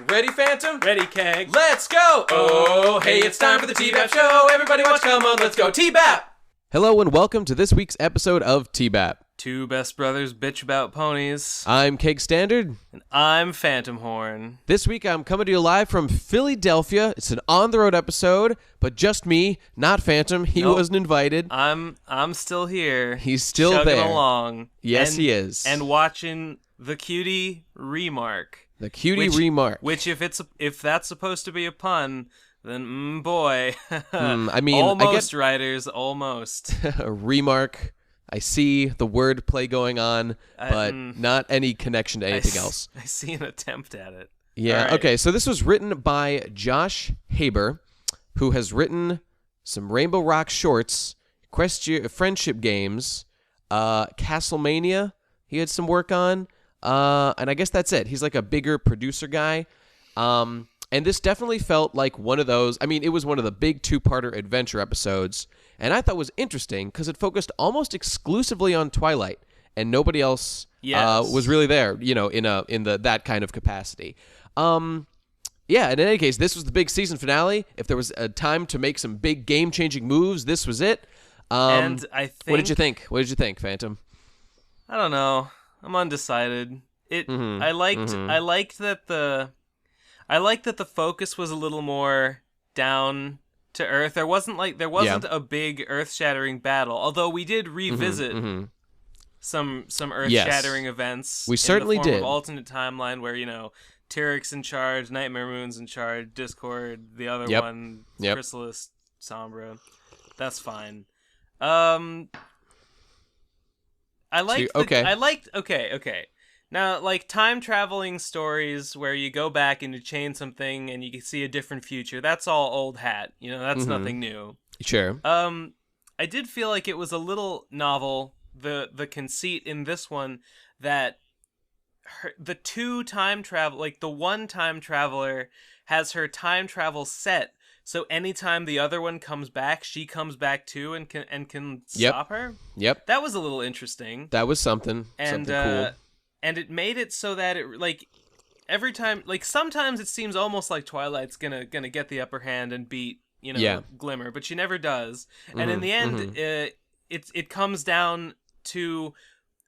Ready, Phantom? Ready, Keg. Let's go! Oh, hey, it's time for the TBBAP show. Everybody watch, come on, let's go. TBBAP! Hello and welcome to this week's episode of TBBAP. Two best brothers bitch about ponies. I'm Keg Standard. And I'm Phantom Horn. This week I'm coming to you live from Philadelphia. It's an on-the-road episode, but just me, not Phantom. He wasn't invited. I'm still here. He's still chugging there. Along. Yes, he is. And watching the Cutie remark. The Cutie remark. Which, if that's supposed to be a pun, then boy. I mean, almost writers, almost. A remark. I see the word play going on, but not any connection to anything else. I see an attempt at it. Yeah, right. Okay, so this was written by Josh Haber, who has written some Rainbow Rock shorts, Friendship Games, Castlemania he had some work on, and I guess that's it. He's like a bigger producer guy. And this definitely felt like one of those. I mean, it was one of the big two-parter adventure episodes, and I thought was interesting because it focused almost exclusively on Twilight, and nobody else was really there, you know, in that kind of capacity. Yeah, and in any case, this was the big season finale. If there was a time to make some big game-changing moves, this was it. And I think... What did you think? What did you think, Phantom? I don't know. I'm undecided. I liked that the focus was a little more down to earth. There wasn't a big earth-shattering battle, although we did revisit some earth-shattering events. We certainly in the form did. Of alternate timeline where, you know, Tyrik's in charge, Nightmare Moon's in charge, Discord, the other one, Chrysalis, Sombra. That's fine. Okay. Now, like, time-traveling stories where you go back and you change something and you can see a different future, that's all old hat. You know, that's nothing new. Sure. I did feel like it was a little novel, the conceit in this one, that the one time traveler has her time travel set, so anytime the other one comes back, she comes back too and can stop her. Yep. That was a little interesting. That was something cool. And it made it so that it, like, every time, like, sometimes it seems almost like Twilight's gonna get the upper hand and beat, you know, Glimmer, but she never does. And in the end, it comes down to,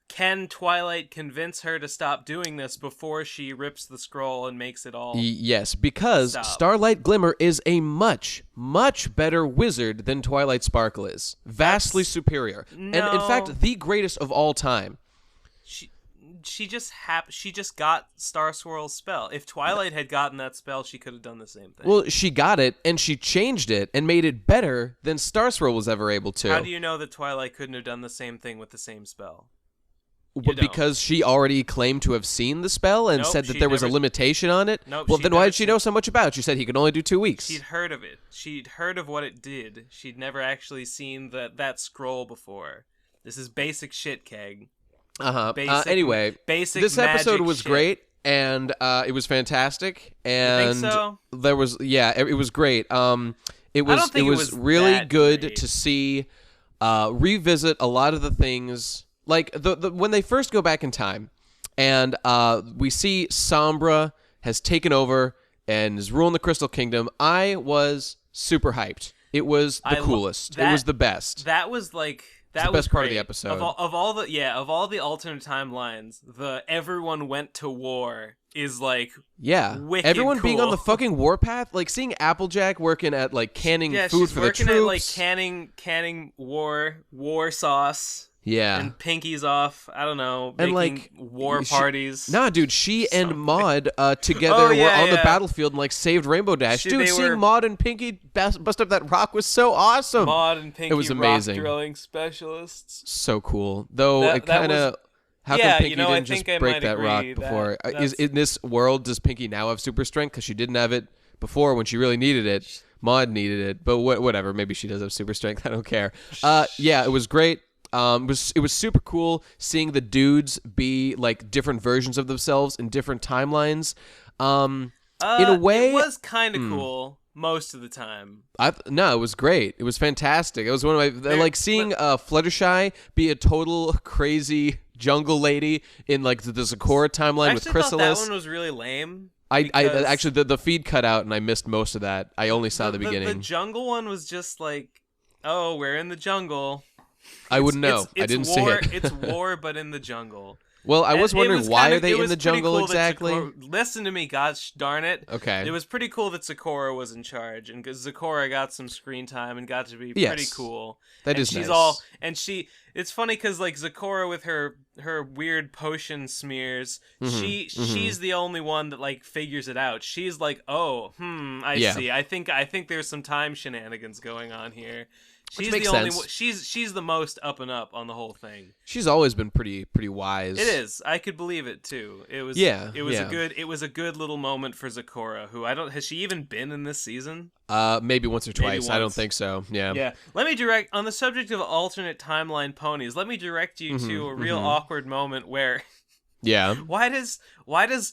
can Twilight convince her to stop doing this before she rips the scroll and makes it all Yes, because stop. Starlight Glimmer is a much, much better wizard than Twilight Sparkle is. Vastly superior. No. And, in fact, the greatest of all time. She just got Star Swirl's spell. If Twilight had gotten that spell, she could have done the same thing. Well, she got it, and she changed it and made it better than Star Swirl was ever able to. How do you know that Twilight couldn't have done the same thing with the same spell? Because she already claimed to have seen the spell and said that there was a limitation on it? Well, then why did she know so much about it? She said he could only do 2 weeks. She'd heard of it. She'd heard of what it did. She'd never actually seen that scroll before. This is basic shit, Keg. Anyway, basic this episode was shit. great, and it was fantastic. And you think so? There was, it was great. It was really good to see revisit a lot of the things, like the when they first go back in time, and we see Sombra has taken over and is ruling the Crystal Kingdom. I was super hyped. It was the coolest. It was the best. That was like. That was the best part of the episode. Of all the alternate timelines, the everyone went to war is like wicked everyone cool. being on the fucking warpath, like seeing Applejack working at like canning food for the troops. She's working at like canning war sauce. Yeah. And Pinky's off, I don't know, and making like war parties. Nah, dude, she and Maud together were on the battlefield and like saved Rainbow Dash. Seeing Maud and Pinky bust up that rock was so awesome. Maud and Pinky, it was amazing. Rock drilling specialists. So cool. Though it kind of... How come Pinky didn't just break that rock before? Is in this world, does Pinky now have super strength? Because she didn't have it before when she really needed it. Maud needed it. But whatever. Maybe she does have super strength. I don't care. Yeah, it was great. It was super cool seeing the dudes be like different versions of themselves in different timelines. In a way, it was kind of cool most of the time. No, it was great. It was fantastic. It was one of my like seeing Fluttershy be a total crazy jungle lady in like the Sakura timeline with Chrysalis. I actually thought that one was really lame. I actually the feed cut out and I missed most of that. I only saw the beginning. The jungle one was just like, oh, we're in the jungle. I wouldn't know. I didn't see it. It's war, but in the jungle. Well, I was wondering why are they in the jungle cool exactly? Listen to me, gosh darn it. Okay. It was pretty cool that Zecora was in charge, and because Zecora got some screen time and got to be pretty cool. She's nice. It's funny because like Zecora with her weird potion smears, she's the only one that like figures it out. She's like, oh, I see. I think there's some time shenanigans going on here. She's the only one. She's the most up and up on the whole thing. She's always been pretty wise. It is. I could believe it too. It was a good little moment for Zecora, who has she even been in this season? Maybe once or twice. I don't think so. Yeah. Yeah. Let me direct on the subject of alternate timeline ponies. Let me direct you to a real awkward moment where yeah. Why does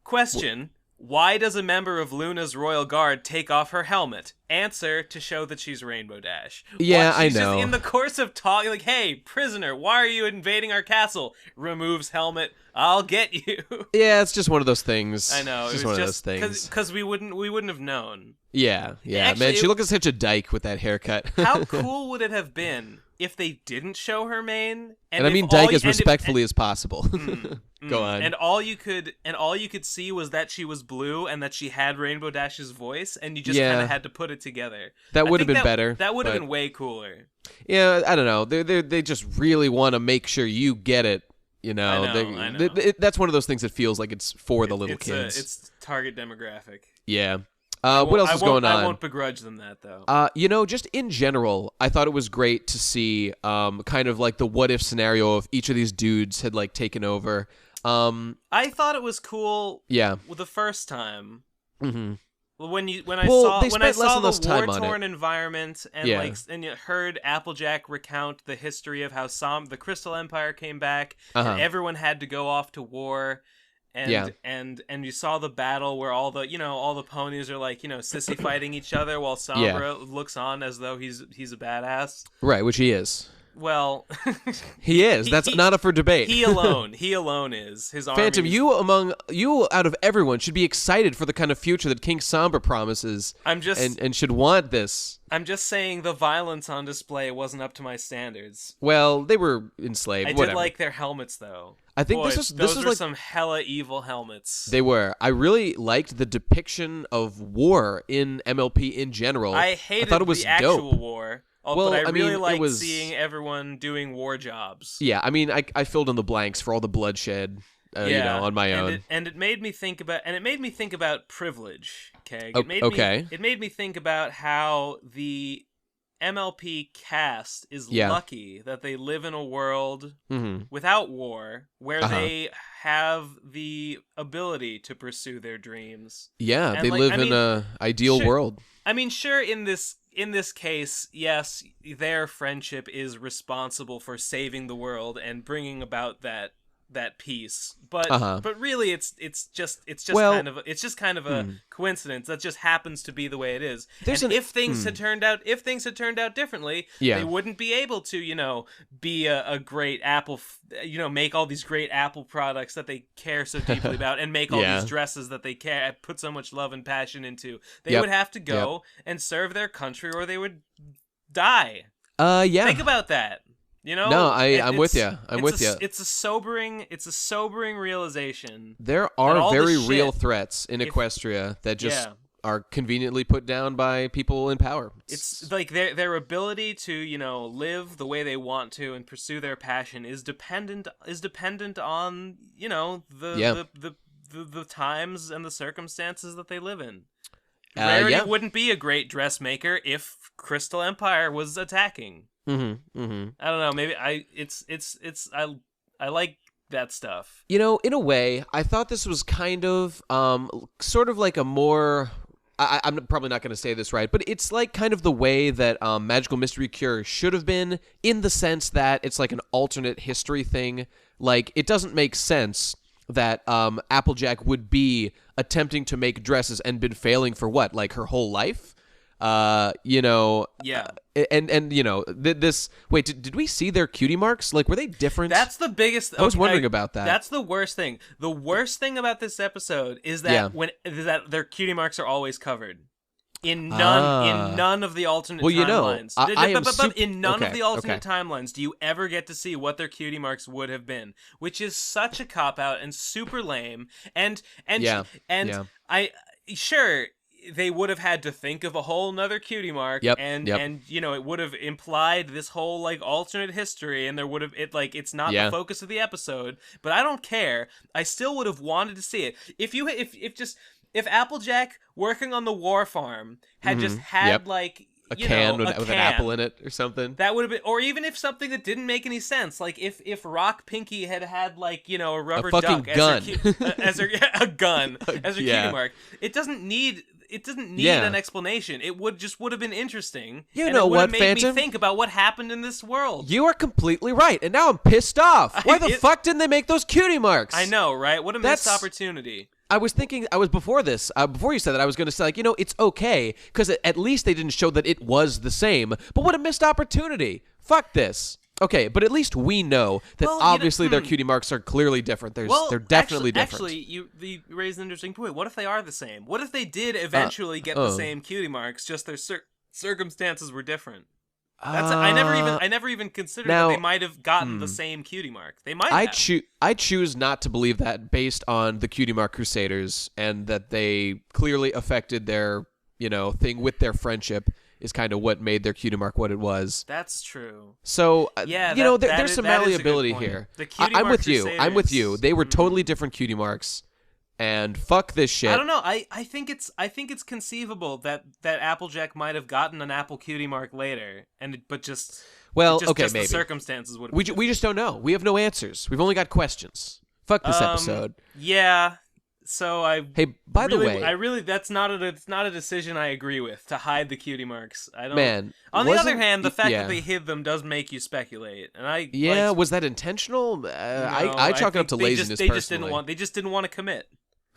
question why does a member of Luna's royal guard take off her helmet? Answer, to show that she's Rainbow Dash. Yeah, I know. Just in the course of talking, like, hey, prisoner, why are you invading our castle? Removes helmet. I'll get you. Yeah, it's just one of those things. I know. It's just one of those things. Because we wouldn't have known. Yeah. Actually, man, she looked like such a dyke with that haircut. How cool would it have been if they didn't show her mane? And I mean dyke as respectfully as possible. Go on. And all you could see was that she was blue and that she had Rainbow Dash's voice, and you just kind of had to put it together. That would have been better. That would have been way cooler. Yeah, I don't know. They just really want to make sure you get it. You know, I know. That's one of those things that feels like it's for the little kids. It's target demographic. Yeah. What else is going on? I won't begrudge them that, though. Just in general, I thought it was great to see kind of like the what-if scenario of each of these dudes had like taken over. I thought it was cool. Yeah. The first time. Mm-hmm. When I saw the war-torn environment and and you heard Applejack recount the history of how the Crystal Empire came back and everyone had to go off to war. And you saw the battle where all the ponies are like, sissy fighting each other while Sombra looks on as though he's a badass. Right, which he is. Well, he is. That's not up for debate. He alone is. His army. Phantom, you out of everyone should be excited for the kind of future that King Sombra promises. And should want this. I'm just saying the violence on display wasn't up to my standards. Well, they were enslaved. I did like their helmets though. I think those were like some hella evil helmets. They were. I really liked the depiction of war in MLP in general. I thought it was the actual war. But I really liked seeing everyone doing war jobs. Yeah, I mean, I filled in the blanks for all the bloodshed, on my own. It made me think about privilege. Okay. It made me think about how the MLP cast is lucky that they live in a world without war, where they have the ability to pursue their dreams. Yeah, and they live in an ideal world. I mean, sure, in this case, yes, their friendship is responsible for saving the world and bringing about that peace, but really it's just kind of a coincidence that just happens to be the way it is. If things had turned out differently, they wouldn't be able to be a great Apple, make all these great Apple products that they care so deeply about and make all these dresses that they put so much love and passion into. They would have to go and serve their country or they would die. Think about that. No, I'm with you. It's a sobering realization. There are very real threats in Equestria that just are conveniently put down by people in power. It's like their ability to live the way they want to and pursue their passion is dependent on the times and the circumstances that they live in. Rarity wouldn't be a great dressmaker if Crystal Empire was attacking. I don't know. Maybe I like that stuff. In a way, I thought this was kind of sort of like a more. I'm probably not going to say this right, but it's like kind of the way that Magical Mystery Cure should have been, in the sense that it's like an alternate history thing. Like, it doesn't make sense that Applejack would be attempting to make dresses and been failing for what, like her whole life? Yeah. And this. Wait, did we see their cutie marks? Like, were they different? That's the biggest. I was wondering about that. That's the worst thing. The worst thing about this episode is that that their cutie marks are always covered. In none of the alternate timelines. In none of the alternate timelines do you ever get to see what their cutie marks would have been, which is such a cop out and super lame. Sure, they would have had to think of a whole nother cutie mark, and it would have implied this whole like alternate history, and there would have it's not the focus of the episode, but I don't care. I still would have wanted to see it. If Applejack working on the war farm had just had like a can with an apple in it or something, that would have been, or even if something that didn't make any sense, like if Rock Pinky had like a rubber duck gun. as her cutie mark, it doesn't need an explanation. It would have been interesting. You know what, Phantom? It would have made me think about what happened in this world. You are completely right, and now I'm pissed off. Why the fuck didn't they make those cutie marks? I know, right? What a missed opportunity. I was thinking, before you said that, I was going to say, like, it's okay, because at least they didn't show that it was the same, but what a missed opportunity. Fuck this. Okay, but at least we know that obviously their cutie marks are clearly different. They're definitely different. Actually, you raised an interesting point. What if they are the same? What if they did eventually get the same cutie marks, just their circumstances were different? I never even considered that they might have gotten the same cutie mark. They might have. I choose not to believe that based on the Cutie Mark Crusaders, and that they clearly affected their thing with their friendship is kind of what made their cutie mark what it was. That's true. So there's some malleability here. I'm with you. They were totally different cutie marks. And fuck this shit. I don't know. I think it's conceivable that Applejack might have gotten an Apple cutie mark later, but just maybe the circumstances would. We just don't know. We have no answers. We've only got questions. Fuck this episode. Yeah. So by the way, that's not a decision I agree with, to hide the cutie marks. I don't. Man. On the other hand, the fact that they hid them does make you speculate, and was that intentional? No, I chalk it up to laziness. They just didn't want to commit.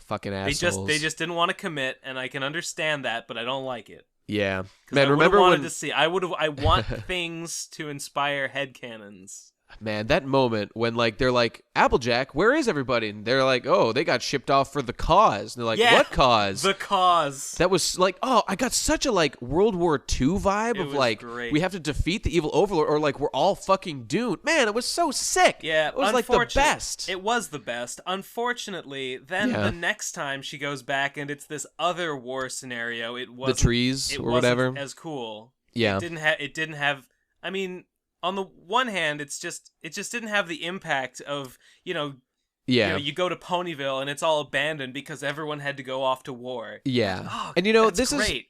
Fucking assholes. They just didn't want to commit, and I can understand that, but I don't like it. Yeah, man. I want things to inspire headcanons. Man, that moment when they're like, Applejack, where is everybody? And they're like, oh, they got shipped off for the cause. And they're like, what cause? The cause. That was I got such a World War II vibe of great. We have to defeat the evil overlord, or we're all fucking doomed. Man, it was so sick. Yeah, it was the best. It was the best. Unfortunately, then the next time she goes back and it's this other war scenario, it wasn't the trees or whatever as cool. Yeah, it didn't have. I mean, on the one hand, it just didn't have the impact of, you go to Ponyville and it's all abandoned because everyone had to go off to war. Yeah. Oh, and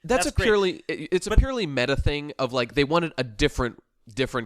that's a purely meta thing of they wanted a different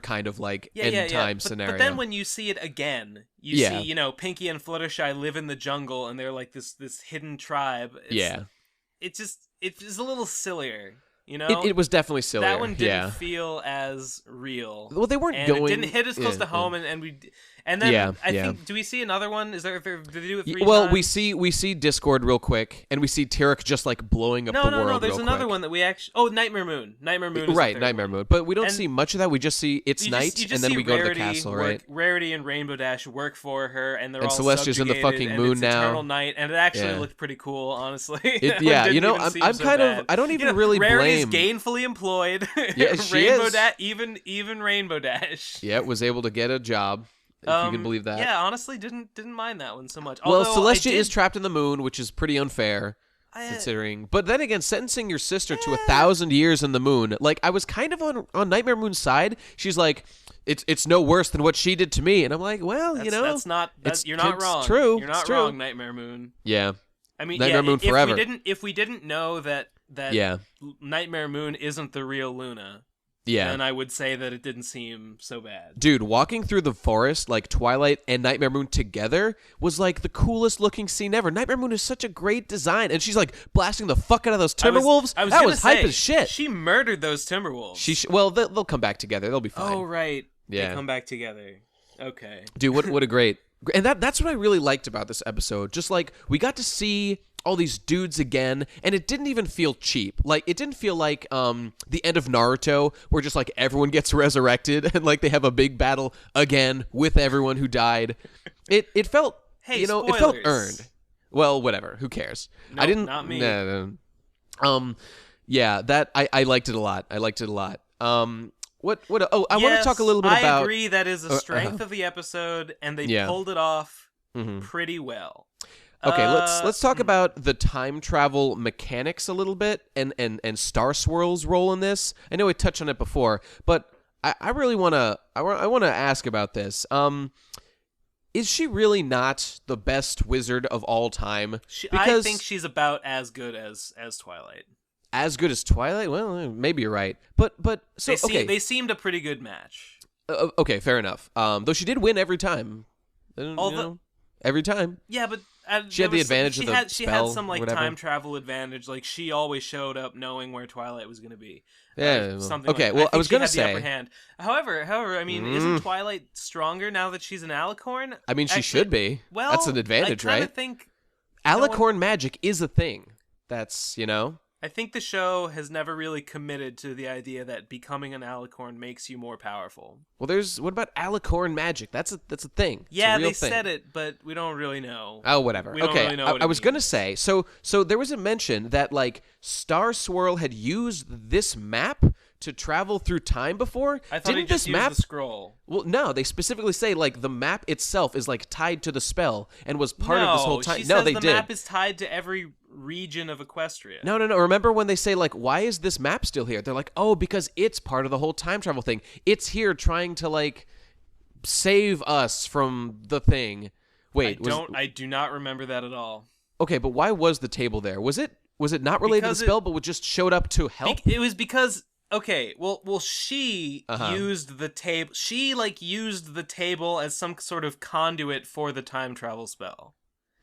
kind of end time scenario. But then when you see it again, you see, Pinky and Fluttershy live in the jungle and they're like this hidden tribe. It's a little sillier. It was definitely silly. That one didn't feel as real. Well, they weren't and going. It didn't hit as close to home, and then I think. Do we see another one? Did they do it 3 times? we see Discord real quick, and we see Tarek just blowing up the world. No. There's real another quick. one that we actually. Oh, Nightmare Moon. Nightmare Moon. Is right, the Nightmare one. Moon. But we don't see much of that. We just see it's night, and then we go to the castle. Right. Rarity and Rainbow Dash work for her, and they're all Celestia's in the fucking moon it's now. Eternal Night, and it actually looked pretty cool, honestly. I'm kind of. I don't even really blame. Rarity's gainfully employed. Yeah, she is. Even Rainbow Dash. Yeah, was able to get a job. If you can believe that. Yeah, honestly, didn't mind that one so much. Well, Celestia is trapped in the moon, which is pretty unfair, considering. But then again, sentencing your sister to 1,000 years in the moon, I was kind of on Nightmare Moon's side. She's like, it's no worse than what she did to me, and I'm like, well, that's not. You're not wrong. It's true. You're not wrong, Nightmare Moon. Yeah. I mean, Nightmare Moon forever. If we didn't know that Nightmare Moon isn't the real Luna. Yeah. And I would say that it didn't seem so bad. Dude, walking through the forest, Twilight and Nightmare Moon together was the coolest looking scene ever. Nightmare Moon is such a great design. And she's blasting the fuck out of those Timberwolves. That was hype as shit. She murdered those Timberwolves. Well, they'll come back together. They'll be fine. Oh, right. Yeah. They come back together. Okay. Dude, what a great... And that's what I really liked about this episode. Just we got to see all these dudes again, and it didn't even feel cheap. Like, it didn't feel like the end of Naruto, where just like everyone gets resurrected and like they have a big battle again with everyone who died. It felt, hey, it felt earned. Well, whatever. Who cares? Nope, I didn't. Not me. Yeah, that I liked it a lot. I liked it a lot. What? Oh, I want to talk a little bit about. I agree. That is a strength of the episode, and they pulled it off pretty well. Okay, let's talk about the time travel mechanics a little bit, and Star Swirl's role in this. I know we touched on it before, but I really wanna ask about this. Is she really not the best wizard of all time? I think she's about as good as Twilight. As good as Twilight? Well, maybe you're right. But so they seemed a pretty good match. Okay, fair enough. Though she did win every time. Every time. Yeah, but she had the advantage of the spell. She had some like whatever. time travel advantage. Like she always showed up knowing where Twilight was going to be. Yeah. Something. Okay. Like well, I was going to say. The upper hand. However, I mean, isn't Twilight stronger now that she's an alicorn? I mean, she should be. Well, that's an advantage, I right? Think alicorn magic is a thing. That's I think the show has never really committed to the idea that becoming an alicorn makes you more powerful. Well, what about alicorn magic? That's a thing. Yeah, they said it, but we don't really know. Oh, whatever. We don't really know what I was gonna say. So there was a mention that like Star Swirl had used this map to travel through time before. I thought Didn't just this map used the scroll? Well, no, they specifically say like the map itself is like tied to the spell and was part of this whole time. She says they the did. map is tied to every region of Equestria. No. Remember when they say like, why is this map still here? They're like, oh, because it's part of the whole time travel thing. It's here trying to like save us from the thing. Wait, I do not remember that at all. Okay, but why was the table there? Was it not related to the spell, but just showed up to help? It was because. Okay, well, she used the table. She used the table as some sort of conduit for the time travel spell.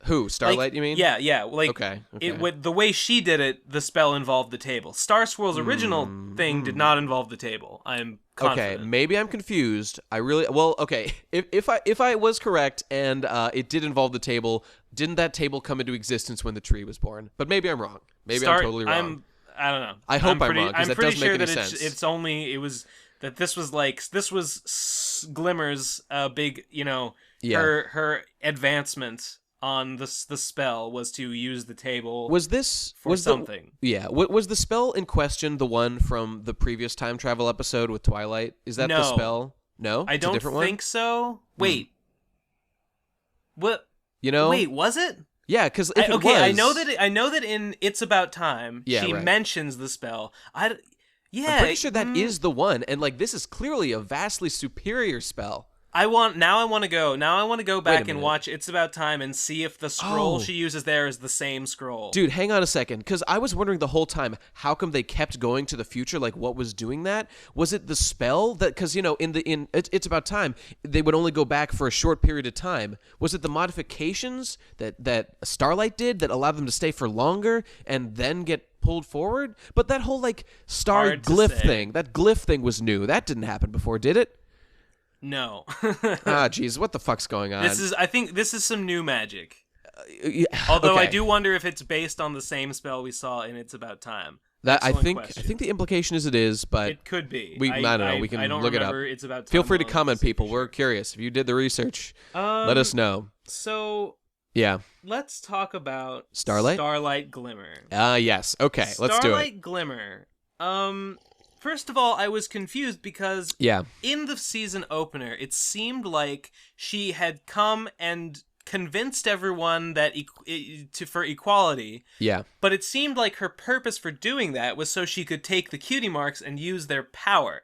Who? Starlight? You mean? Yeah. Okay. The way she did it, the spell involved the table. Star Swirl's original thing did not involve the table. I'm confident. Okay, maybe I'm confused. Okay. If I was correct and it did involve the table, didn't that table come into existence when the tree was born? But maybe I'm wrong. Maybe I'm totally wrong. I don't know. I hope I'm wrong because that doesn't make any sense. This was Glimmer's big, her advancement on the spell was to use the table. Was something? Was the spell in question the one from the previous time travel episode with Twilight? Is that the spell? No, I don't think so. Wait, what? Wait, was it? Yeah, because if it was... I know that in It's About Time, she mentions the spell. I'm pretty sure that is the one, and this is clearly a vastly superior spell. I want to go back and watch It's About Time and see if the scroll she uses there is the same scroll. Dude, hang on a second, because I was wondering the whole time, how come they kept going to the future? What was doing that? Was it the spell that? Because in It's About Time, they would only go back for a short period of time. Was it the modifications that Starlight did that allowed them to stay for longer and then get pulled forward? But that whole star glyph thing, that glyph thing was new. That didn't happen before, did it? No. Jeez, what the fuck's going on? I think this is some new magic. Although I do wonder if it's based on the same spell we saw in It's About Time. I think the implication is it is, but it could be. I don't know. We can look it up. It's About Time. Feel free to comment, people. We're curious. If you did the research, let us know. So yeah, let's talk about Starlight Glimmer. Yes. Okay, let's do it. Starlight Glimmer. First of all, I was confused because in the season opener, it seemed like she had come and convinced everyone that for equality. Yeah. But it seemed like her purpose for doing that was so she could take the cutie marks and use their power.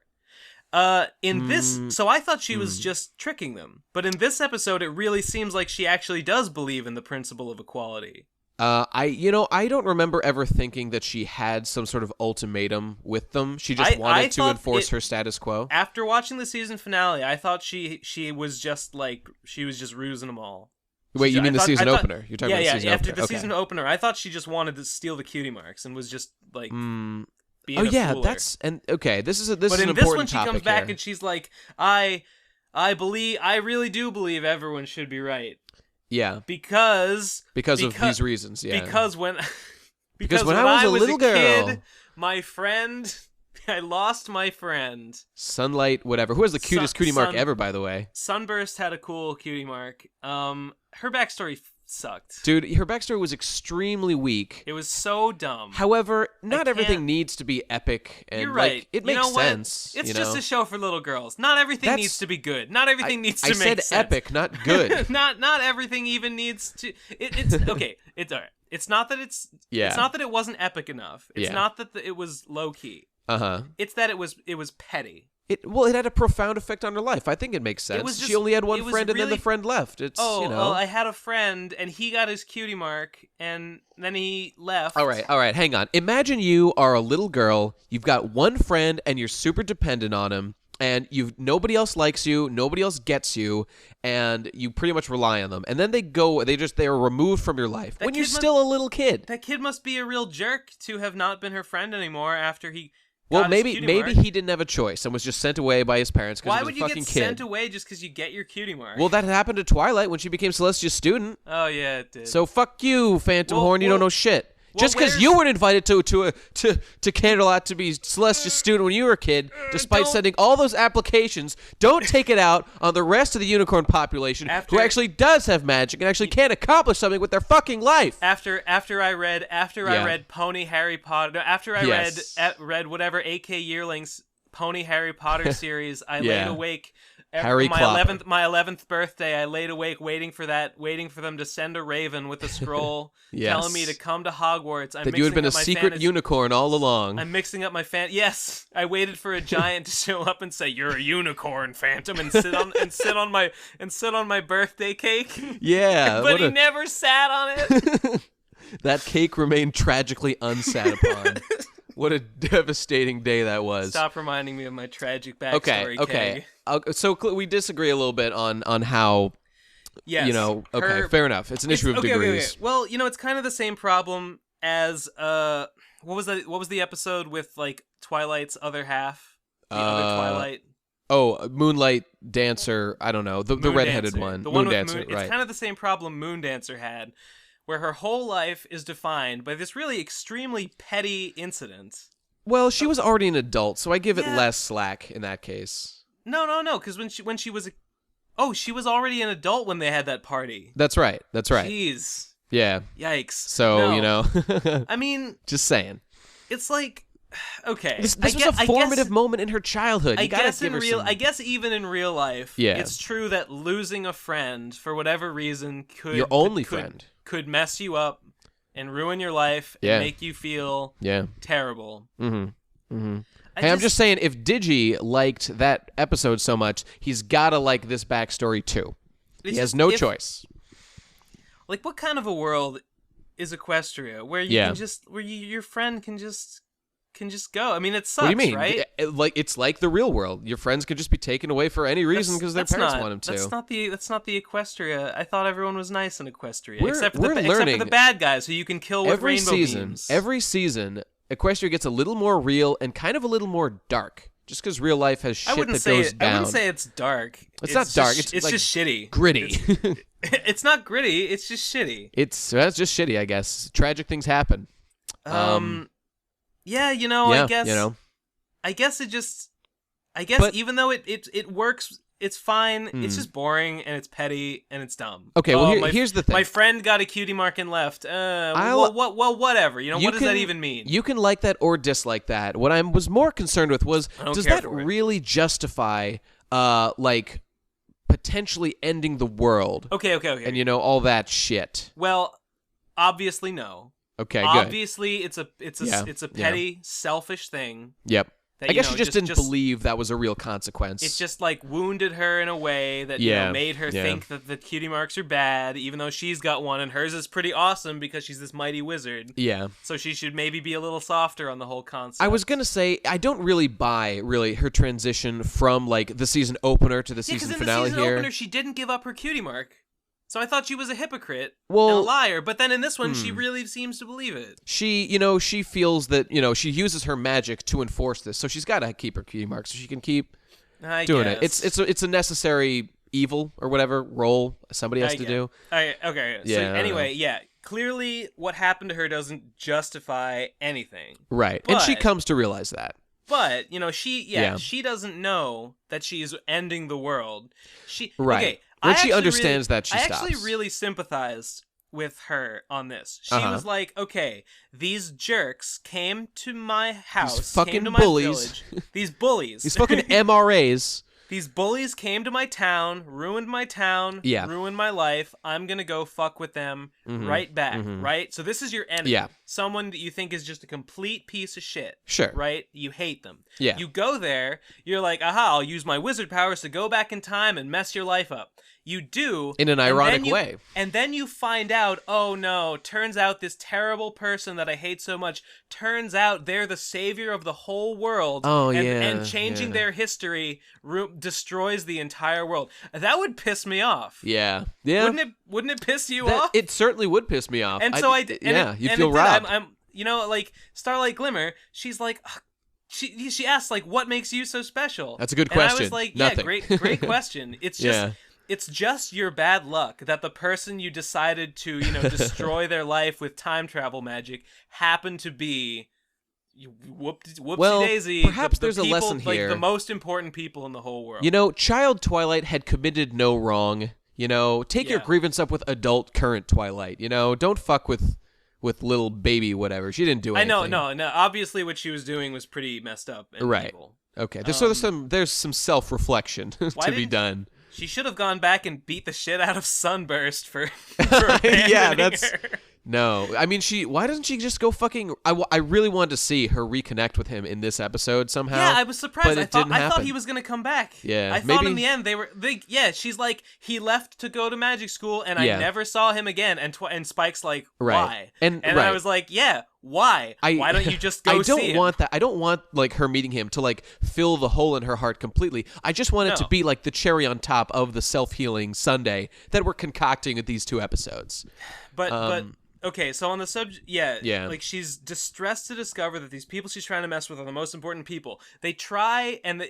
So I thought she was just tricking them. But in this episode, it really seems like she actually does believe in the principle of equality. I don't remember ever thinking that she had some sort of ultimatum with them. She just wanted to enforce her status quo. After watching the season finale, I thought she was just rusing them all. Wait, you mean the season opener? You're talking about the season opener. After the season opener, I thought she just wanted to steal the cutie marks and was just being a fooler. This is an important topic. But in this one, she comes back and she's like, I really do believe everyone should be right. Yeah. Because of these reasons, yeah. Because when I was a little girl, kid, my friend, I lost my friend. Sunlight, whatever. Who has the cutest cutie mark ever, by the way? Sunburst had a cool cutie mark. Her backstory sucked. Dude, her backstory was extremely weak. It was so dumb. However, not everything needs to be epic. And, You're right. It makes sense. It's just a show for little girls. Not everything needs to be good. Not everything needs to make sense. I said epic, not good. not everything even needs to. It's okay. It's all right. It's not that it's. Yeah. It's not that it wasn't epic enough. It's not that it was low key. It's that it was petty. It had a profound effect on her life. I think it makes sense. She only had one friend, and then the friend left. Well, I had a friend, and he got his cutie mark, and then he left. All right, hang on. Imagine you are a little girl. You've got one friend, and you're super dependent on him, and nobody else likes you, nobody else gets you, and you pretty much rely on them. And then they're removed from your life when you're still a little kid. That kid must be a real jerk to have not been her friend anymore after he. Well, maybe he didn't have a choice and was just sent away by his parents because he was a fucking kid. Why would you get sent away just because you get your cutie mark? Well, that happened to Twilight when she became Celestia's student. Oh, yeah, it did. So fuck you, Phantom Horn. You don't know shit. Just because you weren't invited to Candlelight to be Celestia's student when you were a kid, despite sending all those applications, don't take it out on the rest of the unicorn population who actually does have magic and actually can accomplish something with their fucking life. After I read Pony Harry Potter, after I read whatever AK Yearling's Pony Harry Potter series, I laid awake. Harry my 11th birthday, I laid awake waiting for them to send a raven with a scroll telling me to come to Hogwarts. That you had been a secret unicorn all along. I'm mixing up my Yes, I waited for a giant to show up and say, "You're a unicorn, Phantom," and sit on my birthday cake. Yeah, but he never sat on it. That cake remained tragically unsat upon. What a devastating day that was. Stop reminding me of my tragic backstory. Okay. So we disagree a little bit on how. Yes. Fair enough. It's an issue of degrees. Okay. Well, it's kind of the same problem as what was the episode with like Twilight's other half? The other Twilight. Oh, Moonlight Dancer. I don't know. The redheaded one. The one Moon with Dancer. It's kind of the same problem Moon Dancer had, where her whole life is defined by this really extremely petty incident. Well, she was already an adult, so I give it less slack in that case. No, because when she was she was already an adult when they had that party. That's right. Jeez. Yeah. Yikes. So, I mean, just saying. It's like, okay. This was a formative moment in her childhood. I guess even in real life, it's true that losing a friend for whatever reason could mess you up and ruin your life and make you feel terrible. Mm-hmm. I'm just saying, if Digi liked that episode so much, he's gotta like this backstory too. He has no choice. Like, what kind of a world is Equestria where you can just your friend can just go? I mean, it sucks. What do you mean? Right? It's like the real world. Your friends could just be taken away for any reason because their parents want them to. That's not the Equestria. I thought everyone was nice in Equestria, except for the bad guys who you can kill with rainbow beams. Every season, Equestria gets a little more real and kind of a little more dark. Just because real life has shit that goes down. I wouldn't say it's dark. It's not dark. It's like just shitty. Gritty. It's not gritty. It's just shitty. That's just shitty, I guess. Tragic things happen. I guess even though it works, it's fine. It's just boring and it's petty and it's dumb. Okay, here's the thing. My friend got a cutie mark and left. Whatever. What does that even mean? You can like that or dislike that. What I was more concerned with was, does that really justify, potentially ending the world? Okay. And all that shit. Well, obviously no. Okay, obviously it's a petty, selfish thing. Yep. I guess she just didn't believe that was a real consequence. It just wounded her in a way that made her think that the cutie marks are bad, even though she's got one and hers is pretty awesome because she's this mighty wizard. Yeah. So she should maybe be a little softer on the whole concept. I was gonna say I don't really buy her transition from the season opener to the season finale in the here. Opener, she didn't give up her cutie mark. So I thought she was a hypocrite and a liar, but then in this one, she really seems to believe it. She feels that, she uses her magic to enforce this, so she's got to keep her cutie mark so she can keep doing it. It's a necessary evil or whatever role somebody has to do. Okay. Yeah, So anyway, yeah. Clearly, what happened to her doesn't justify anything. Right. And she comes to realize that. But, she doesn't know that she's ending the world. Right. Okay, when she understands that, she stops. I actually really sympathized with her on this. She was like, okay, these jerks came to my house, these fucking came to my bullies. village. These bullies. These fucking MRAs. These bullies came to my town, ruined my town, ruined my life. I'm going to go fuck with them right back, right? So this is your enemy. Yeah. Someone that you think is just a complete piece of shit. Sure. Right? You hate them. Yeah. You go there, you're like, aha, I'll use my wizard powers to go back in time and mess your life up. You do. In an ironic way. And then you find out, oh no, turns out this terrible person that I hate so much, turns out they're the savior of the whole world. Oh, and changing their history destroys the entire world. That would piss me off. Yeah. Yeah. Wouldn't it piss you off? It certainly would piss me off. And so you feel robbed. I'm like Starlight Glimmer, she's like, she asks, like, what makes you so special? That's a good question. And I was like, Nothing. great question. It's just it's just your bad luck that the person you decided to, destroy their life with time travel magic happened to be whoopsie-daisy. Perhaps there's a lesson here. Like the most important people in the whole world. Child Twilight had committed no wrong. Take your grievance up with adult current Twilight. Don't fuck with little baby whatever. She didn't do anything. I know. No. Obviously, what she was doing was pretty messed up and evil. Okay. There's some self-reflection to be done. She should have gone back and beat the shit out of Sunburst for abandoning her. No, I mean, why doesn't she just go fucking... I really wanted to see her reconnect with him in this episode somehow. Yeah, I was surprised. But I thought he was going to come back. Yeah, I thought in the end she's like, he left to go to magic school and I never saw him again. And Spike's like, why? And I was like, why? Why don't you just go see him? I don't want that. I don't want like her meeting him to like fill the hole in her heart completely. I just want it to be like the cherry on top of the self-healing sundae that we're concocting with these 2 episodes. But okay, so on the subject, like she's distressed to discover that these people she's trying to mess with are the most important people. They try, and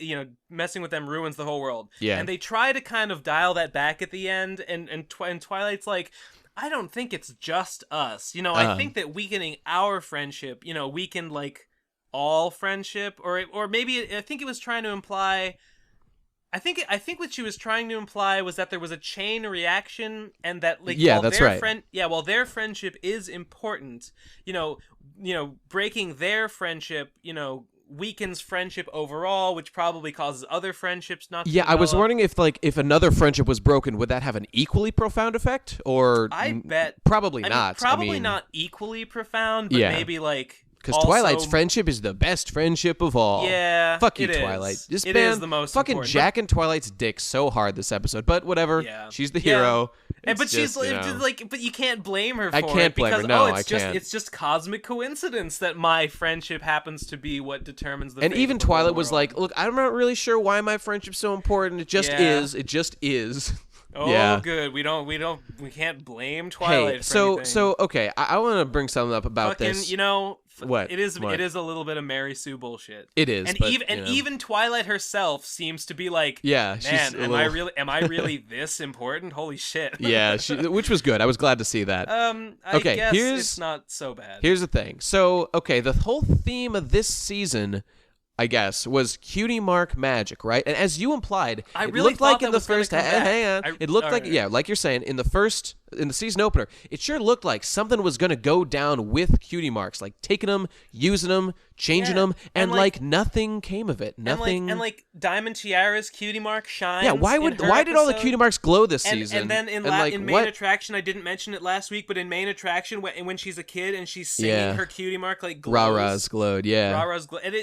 messing with them ruins the whole world. Yeah, and they try to kind of dial that back at the end, and Twilight's like, I don't think it's just us. I think that weakening our friendship, weakened like all friendship, or maybe I think it was trying to imply. I think what she was trying to imply was that there was a chain reaction, and that while their friendship is important, breaking their friendship, weakens friendship overall, which probably causes other friendships not to develop. I was wondering if another friendship was broken, would that have an equally profound effect, or I bet probably not. Probably not equally profound, but maybe like. Because Twilight's friendship is the best friendship of all. Yeah, fuck you, Twilight. It is the most fucking important. jacking Twilight's dick so hard this episode, but whatever. Yeah. She's the hero. But she's like, but you can't blame her for it. I can't blame her. No, I can't. It's just cosmic coincidence that my friendship happens to be what determines the. And even Twilight was like, "Look, I'm not really sure why my friendship's so important. It just is. It just is." Oh, good. We can't blame Twilight. So okay. I want to bring something up about this. What? It is a little bit of Mary Sue bullshit. It is, and even Twilight herself seems to be like, man, am I really this important? Holy shit. Yeah, which was good. I was glad to see that. I guess it's not so bad. Here's the thing. So, okay, the whole theme of this season, I guess, was Cutie Mark magic, right? And as you implied, it looked like in the first. Hang on. It looked like like you're saying in the season opener, it sure looked like something was going to go down with Cutie Marks, like taking them, using them, changing them, and like nothing came of it. Nothing. And like Diamond Tiara's Cutie Mark shines. Yeah, why did all the Cutie Marks glow this season? And then in main attraction, I didn't mention it last week, but in main attraction, when she's a kid and she's singing, her Cutie Mark like glows. Rah-rahs glowed, Rah-rahs glowed. And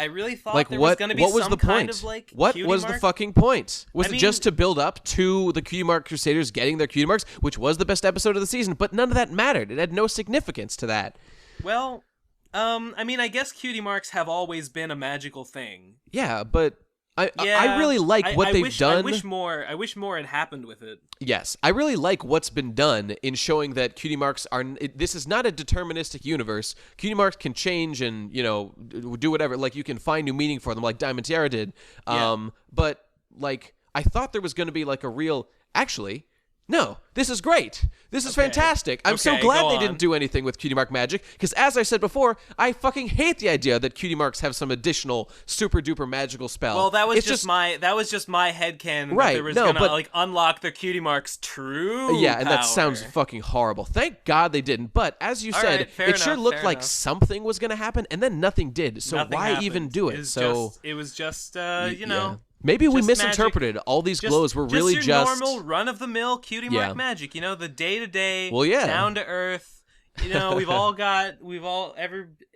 I really thought there was going to be some kind of like what Cutie was Mark? The fucking point? Was it just to build up to the Cutie Mark Crusaders getting their Cutie Marks, which was the best episode of the season, but none of that mattered. It had no significance to that. Well, I guess Cutie Marks have always been a magical thing. Yeah, but I really like what they've done. I wish more had happened with it. Yes, I really like what's been done in showing that Cutie Marks are. This is not a deterministic universe. Cutie Marks can change and do whatever. Like you can find new meaning for them, like Diamond Tiara did. But like I thought there was going to be like a real, actually, no, this is great. This is fantastic. I'm so glad they didn't do anything with Cutie Mark magic, because as I said before, I fucking hate the idea that Cutie Marks have some additional super duper magical spell. Well, that was just my headcanon. Right. That there was gonna like unlock the Cutie Mark's true Yeah, and power. that sounds fucking horrible. Thank God they didn't. But as you said, it sure looked like something was going to happen, and then nothing did. So nothing why happened. even do it? It was just you know. Maybe we just misinterpreted. Magic. All these glows were really just your normal run-of-the-mill Cutie Mark magic. You know, the day-to-day, down to earth. You know,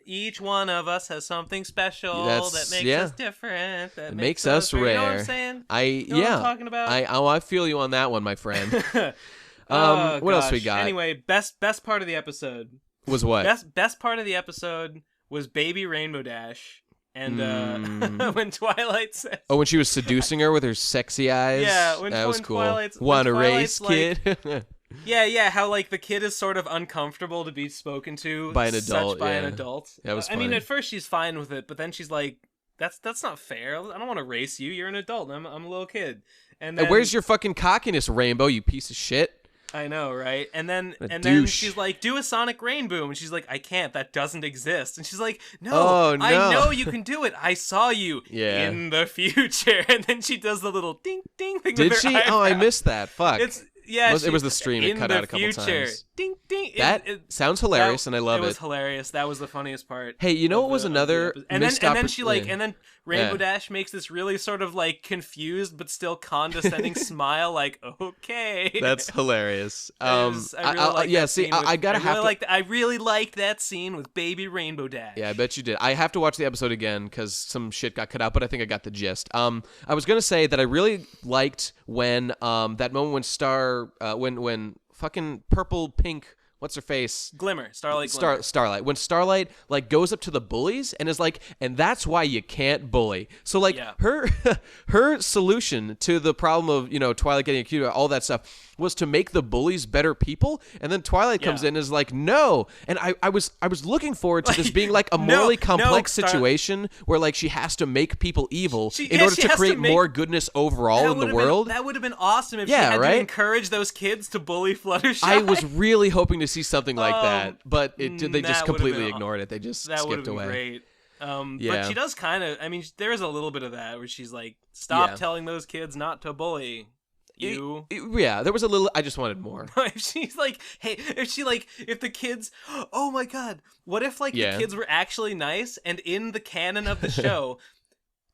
each one of us has something special that makes us different. That makes us rare. You know what I'm saying? You know what I'm talking about? I feel you on that one, my friend. What else we got? Anyway, best part of the episode was what? Best part of the episode was Baby Rainbow Dash. And when Twilight said... Oh, when she was seducing her with her sexy eyes? Yeah, that was cool. Want a race, kid? Yeah, how, like, the kid is sort of uncomfortable to be spoken to by an adult. An adult. That was funny. I mean, at first she's fine with it, but then she's like, that's not fair. I don't want to race you. You're an adult. I'm a little kid. And then, where's your fucking cockiness, Rainbow, you piece of shit? I know, right? And then douche. she's like, do a sonic rain boom. And she's like, I can't. That doesn't exist. And she's like, no. I know you can do it. I saw you in the future. And then she does the little ding ding thing. Did with her she? eyebrow. Oh, I missed that. Fuck. It was the stream. It cut out a couple times. Ding ding. That sounds hilarious, and I love it. It was hilarious. That was the funniest part. Hey, you know what was another missed opportunity? And then Rainbow Dash makes this really sort of like confused but still condescending smile, like, okay. That's hilarious. I really liked that scene with Baby Rainbow Dash. Yeah, I bet you did. I have to watch the episode again because some shit got cut out, but I think I got the gist. I was gonna say that I really liked when that moment when when fucking purple pink. What's her face? Starlight. Starlight. When Starlight like goes up to the bullies and is like, and that's why you can't bully. So like her solution to the problem of Twilight getting accused, all that stuff, was to make the bullies better people. And then Twilight comes in and is like, no. And I was looking forward to this being like a morally complex situation where like she has to make people evil in order to create more goodness overall in the world. That would have been awesome if she had to encourage those kids to bully Fluttershy. I was really hoping to see something like that, but they just completely ignored it. They just skipped away. Great. But she does kind of. I mean, there is a little bit of that where she's like, "Stop telling those kids not to bully you." There was a little. I just wanted more. If she's like, hey, if the kids, oh my god, what if the kids were actually nice and in the canon of the show,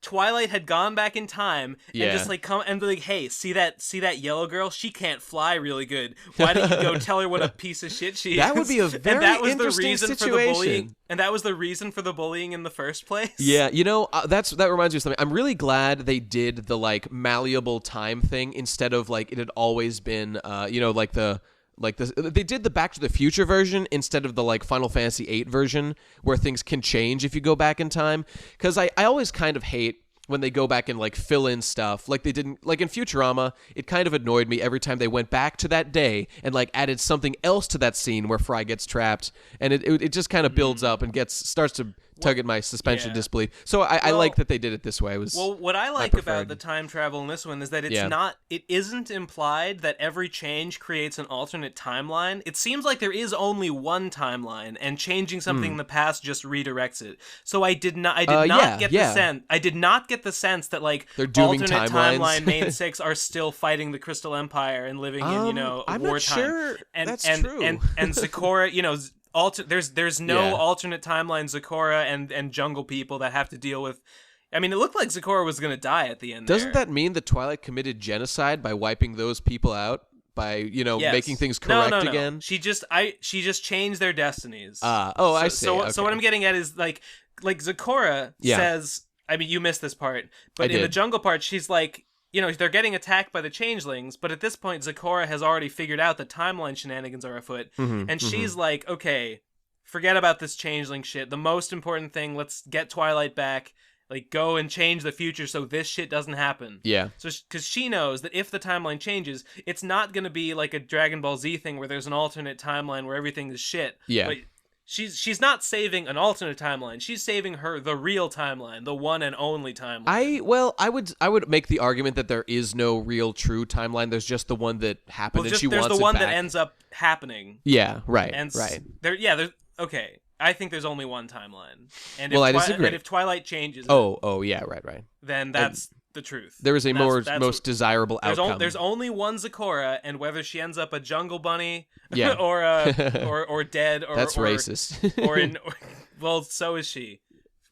Twilight had gone back in time and just like come and be like, hey, see that yellow girl? She can't fly really good. Why don't you go tell her what a piece of shit she is? That would be a very interesting situation. And that was the reason for the bullying in the first place. Yeah, that reminds me of something. I'm really glad they did the like malleable time thing instead of like it had always been, they did the Back to the Future version instead of the like Final Fantasy VIII version where things can change if you go back in time. Because I always kind of hate when they go back and like fill in stuff like they didn't like in Futurama. It kind of annoyed me every time they went back to that day and like added something else to that scene where Fry gets trapped, and it just kind of builds up and starts to tug at my suspension of disbelief. So I like that they did it this way. What I like about the time travel in this one is that it isn't implied that every change creates an alternate timeline. It seems like there is only one timeline, and changing something in the past just redirects it. So I did not get the sense that like they're doing alternate timelines. timeline main six are still fighting the Crystal Empire and living in I'm wartime. not sure that's true. And Zecora, there's no alternate timeline Zecora and jungle people that have to deal with. I mean, it looked like Zecora was going to die at the end. Doesn't that mean that Twilight committed genocide by wiping those people out? By making things correct again? She just changed their destinies. I see. So what I'm getting at is like Zecora says. I mean, you missed this part, but in the jungle part, she's like, they're getting attacked by the changelings, but at this point, Zecora has already figured out that timeline shenanigans are afoot, and she's like, okay, forget about this changeling shit. The most important thing, let's get Twilight back, like, go and change the future so this shit doesn't happen. Yeah. So, because she knows that if the timeline changes, it's not going to be like a Dragon Ball Z thing where there's an alternate timeline where everything is shit. Yeah. But She's not saving an alternate timeline. She's saving the real timeline, the one and only timeline. I would make the argument that there is no real true timeline. There's just the one that happened, and she wants it back. There's the one that ends up happening. Yeah, right, right. There's okay. I think there's only one timeline. And I disagree. And if Twilight changes, yeah, right. Then that's the truth. There is a most desirable outcome. There's only one Zecora, and whether she ends up a jungle bunny, yeah. or dead, or that's racist. Well, so is she.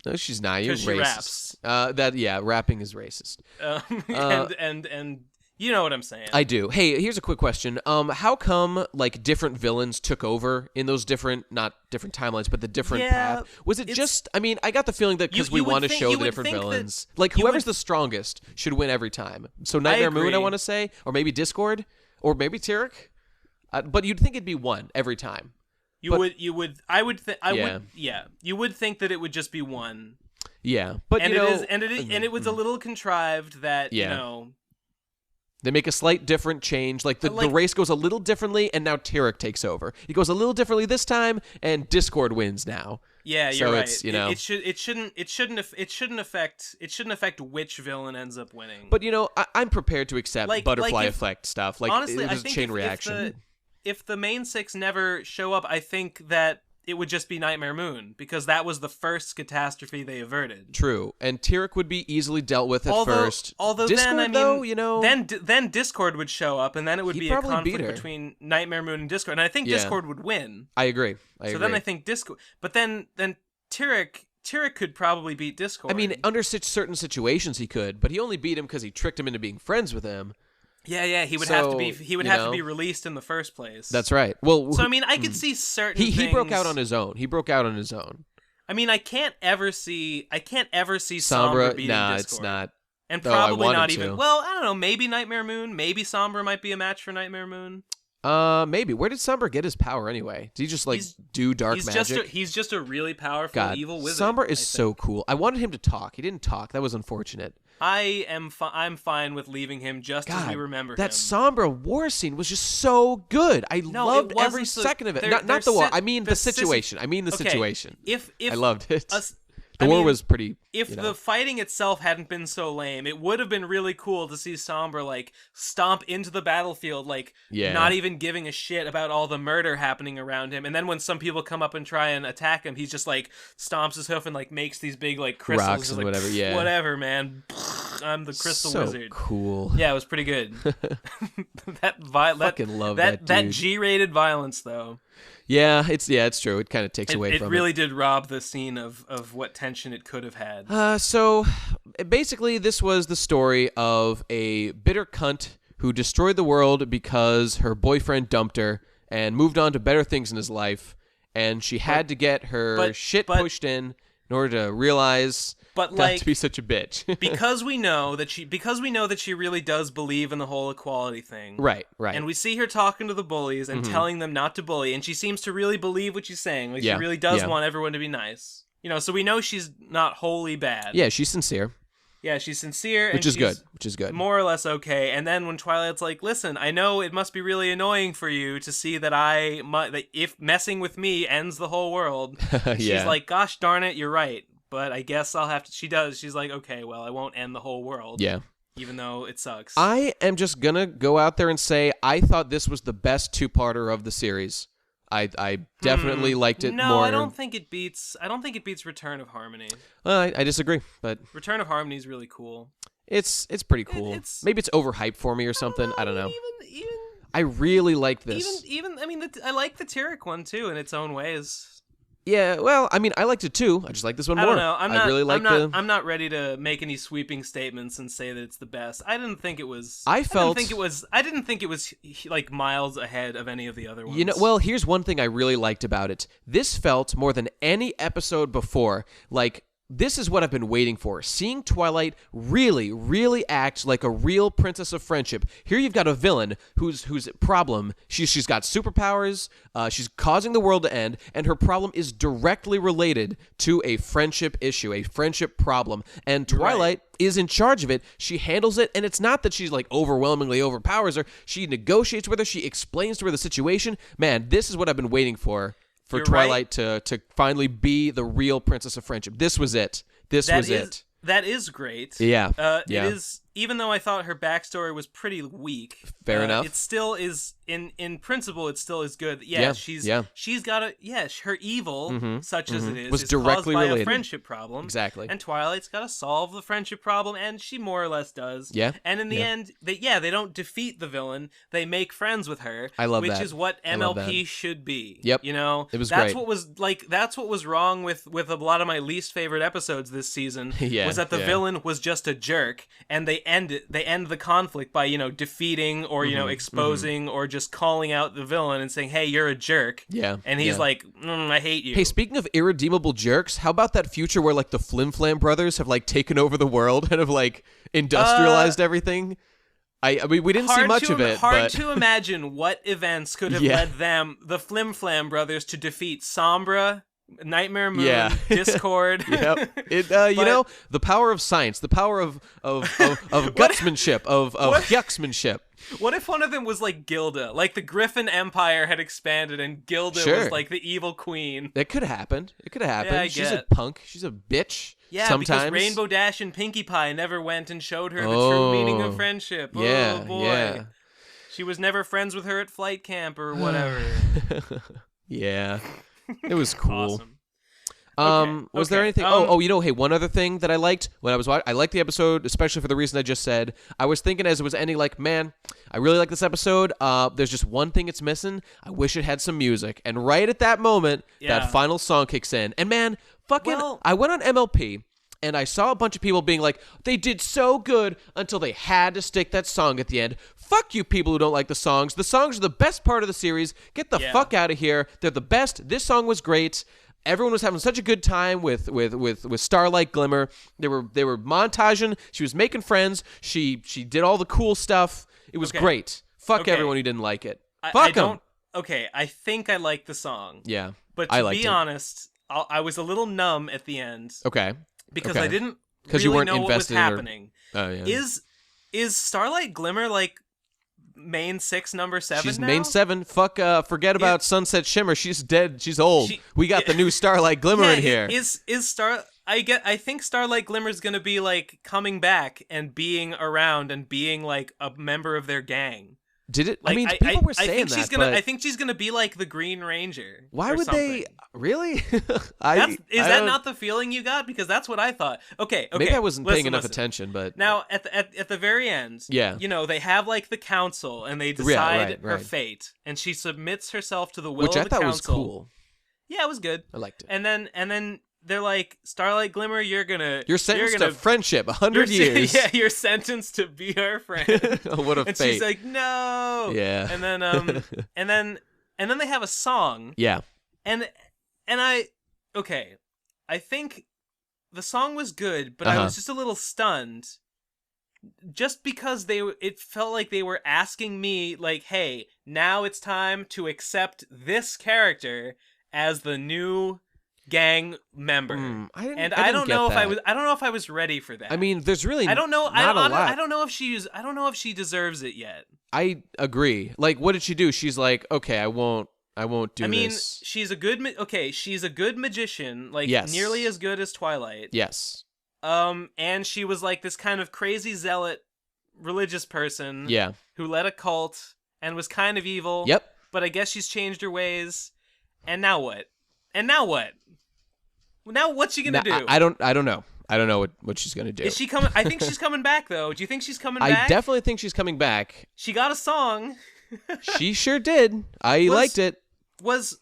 No, she's not. You're racist. Raps. Rapping is racist. And you know what I'm saying. I do. Hey, here's a quick question. How come like different villains took over in those not different timelines, but the different path? Was it just? I mean, I got the feeling that because we want to show the different villains, like whoever's the strongest should win every time. So Nightmare Moon, I want to say, or maybe Discord, or maybe Tyrek. But you'd think it'd be one every time. You would think that it would just be one. Yeah, but it was a little contrived that they make a slight different change. Like the race goes a little differently, and now Tyrek takes over. It goes a little differently this time, and Discord wins now. Yeah, you're right. It shouldn't affect which villain ends up winning. But I'm prepared to accept butterfly effect stuff. Like honestly, it was a chain reaction. If the main six never show up, I think that it would just be Nightmare Moon, because that was the first catastrophe they averted. True, and Tyrek would be easily dealt with at first. Although Discord, then Discord would show up, and then it would be a conflict between Nightmare Moon and Discord, and I think Discord would win. I agree. Then I think Discord, but then Tyrek could probably beat Discord. I mean, under certain situations he could, but he only beat him because he tricked him into being friends with him. Yeah, he would have to be. He would have to be released in the first place. That's right. Well, so I mean, I could see certain. He broke out on his own. I mean, I can't ever see Sombra beating Discord. It's not. And probably not even. Well, I don't know. Maybe Nightmare Moon. Maybe Sombra might be a match for Nightmare Moon. Maybe. Where did Sombra get his power anyway? Did he just do dark magic? He's just a really powerful evil wizard. Sombra is so cool. I wanted him to talk. He didn't talk. That was unfortunate. I'm fine with leaving him just as we remember him. That Sombra war scene was just so good. I loved every second of it. Not the war. I mean the situation. I loved it. The war was pretty. If the fighting itself hadn't been so lame, it would have been really cool to see Sombra stomp into the battlefield, not even giving a shit about all the murder happening around him. And then when some people come up and try and attack him, he's just stomps his hoof and makes these big crystals. Rocks and whatever. Yeah. Whatever, man. I'm the crystal wizard. So cool. Yeah, it was pretty good. Fucking love that dude. That G-rated violence though. Yeah, it's true. It kind of takes away from it. It really did rob the scene of what tension it could have had. So basically, this was the story of a bitter cunt who destroyed the world because her boyfriend dumped her and moved on to better things in his life, and she had to get her shit pushed in order to realize not to be such a bitch. because we know that she really does believe in the whole equality thing. Right. And we see her talking to the bullies and telling them not to bully, and she seems to really believe what she's saying. She really does want everyone to be nice. So we know she's not wholly bad. Yeah, she's sincere. Yeah, she's sincere, which is good. More or less okay. And then when Twilight's like, "Listen, I know it must be really annoying for you to see that if messing with me ends the whole world," she's like, "Gosh darn it, you're right. But I guess I'll have to." She does. She's like, "Okay, well, I won't end the whole world." Yeah. Even though it sucks. I am just gonna go out there and say I thought this was the best two-parter of the series. I definitely liked it more. No, I don't think it beats Return of Harmony. I disagree, but Return of Harmony is really cool. It's pretty cool. Maybe it's overhyped for me or something. I don't know. Even I really like this. I like the Tyrek one too in its own ways. Yeah, well, I mean, I liked it too. I just like this one more. I don't know. I'm not ready to make any sweeping statements and say that it's the best. I didn't think it was. I didn't think it was miles ahead of any of the other ones. Well, here's one thing I really liked about it. This felt more than any episode before this is what I've been waiting for. Seeing Twilight really, really act like a real princess of friendship. Here you've got a villain whose problem, she's got superpowers, she's causing the world to end, and her problem is directly related to a friendship issue, a friendship problem. And Twilight is in charge of it. She handles it, and it's not that she's overwhelmingly overpowers her. She negotiates with her. She explains to her the situation. Man, this is what I've been waiting for for You're Twilight to finally be the real princess of friendship. This was it. That is great. Yeah. It is, even though I thought her backstory was pretty weak. Fair enough. It still is, in principle, it still is good. She's got her evil, such as it is directly caused by related. a friendship problem. Exactly. And Twilight's got to solve the friendship problem, and she more or less does. Yeah. And in the end, they don't defeat the villain. They make friends with her. I love which that. is what MLP should be. Yep. You know? It was That's great. That's what was wrong with a lot of my least favorite episodes this season. Yeah. Was that the villain was just a jerk, and they end the conflict by defeating or exposing or just calling out the villain and saying, hey, you're a jerk. Yeah. And he's like, I hate you. Hey, speaking of irredeemable jerks, how about that future where like the Flim Flam brothers have like taken over the world and have like industrialized everything? I mean, we didn't see much of it. Hard to imagine what events could have led them, the Flim Flam brothers, to defeat Sombra, Nightmare Moon, Discord. Yep. The power of science, the power of gutsmanship, of yucksmanship. What if one of them was like Gilda? Like the Griffin Empire had expanded and Gilda was like the evil queen. It could have happened. Yeah, She's a punk. She's a bitch. Yeah, sometimes. Because Rainbow Dash and Pinkie Pie never went and showed her the true meaning of friendship. Yeah, oh, boy. yeah. She was never friends with her at flight camp or whatever. Yeah. It was cool. Awesome. Was there anything? Hey, one other thing that I liked when I was watching. I liked the episode, especially for the reason I just said. I was thinking as it was ending, like, man, I really like this episode. There's just one thing it's missing. I wish it had some music. And right at that moment, that final song kicks in. And man, I went on MLP. And I saw a bunch of people being like, they did so good until they had to stick that song at the end. Fuck you people who don't like the songs. The songs are the best part of the series. Get the fuck out of here. They're the best. This song was great. Everyone was having such a good time with Starlight Glimmer. They were montaging. She was making friends. She did all the cool stuff. It was great. Fuck everyone who didn't like it. Fuck them. Okay, I think I like the song. Yeah, but to be honest, I was a little numb at the end. Okay. Because I didn't really you weren't know what was invested happening. Oh yeah. Is Starlight Glimmer like main 6, number 7 She's now? main 7. Fuck, forget about Sunset Shimmer. She's dead. She's old. We got the new Starlight Glimmer in here. I think Starlight Glimmer's gonna be like coming back and being around and being like a member of their gang. Did it? Like, I mean, people were saying I think she's gonna be like the Green Ranger. Why would they? Really? Is that not the feeling you got? Because that's what I thought. Okay. Maybe I wasn't paying enough attention, but now at the very end, they have like the council and they decide her fate, and she submits herself to the will of the council. Which I thought was cool. Yeah, it was good. I liked it. And then they're like, Starlight Glimmer, you're sentenced to friendship, 100 years. Yeah, you're sentenced to be our friend. Oh, what a and fate. she's like, no. Yeah. And then and then they have a song. Yeah. And I think the song was good, but I was just a little stunned. Just because it felt like they were asking me, like, hey, now it's time to accept this character as the new gang member. I don't know if I was ready for that. I mean, there's really I don't know. not a lot. I don't know if she deserves it yet. I agree. Like, what did she do? She's like, okay, I won't do this. I mean, she's a good magician, like nearly as good as Twilight. Yes. And she was like this kind of crazy zealot religious person who led a cult and was kind of evil. Yep. But I guess she's changed her ways. And now what? Now what's she gonna do? I don't know. I don't know what she's gonna do. Is she coming? I think she's coming back though. Do you think she's coming back? I definitely think she's coming back. She got a song. She sure did. I liked it. Was